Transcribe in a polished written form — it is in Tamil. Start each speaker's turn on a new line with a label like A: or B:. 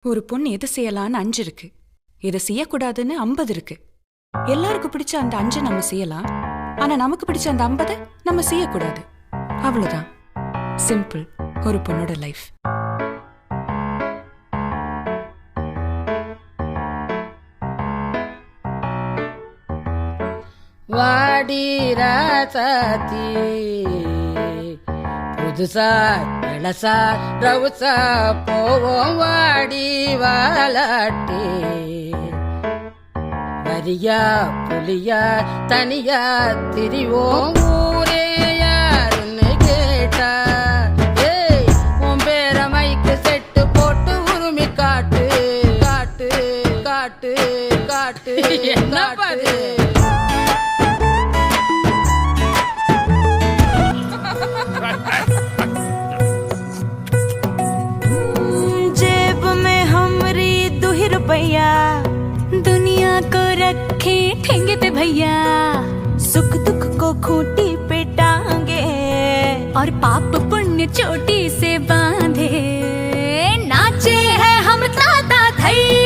A: ஒரு பொண்ணு எது செய்யலான்னு 5 இருக்கு, எதை செய்யக்கூடாதுன்னு 50 இருக்கு. எல்லாருக்கும் பிடிச்ச அந்த 5 நம்ம செய்யலாம், ஆனா நமக்கு பிடிச்ச அந்த 50 நம்ம செய்யக்கூடாது. அவ்வளவுதான். சிம்பிள் ஒரு பொண்ணோட லைஃப்.
B: வாடி ராசாத்தி புதுசா இளசா ரவுசா போவோம் வாடி வாலாட்டி வரியா புலியா தனியா திரிவோம் ஊரே யாருன்னு கேட்டா உன் பேர மைக்கு செட்டு போட்டு உரிமை காட்டு காட்டு காட்டு காட்டு என்ன பாரு.
C: रुपया दुनिया को रखे ठेंगे पे भैया, सुख दुख को खूंटी पे टांगे और पाप पुण्य चोटी से बांधे, नाचे है हम ताता थई।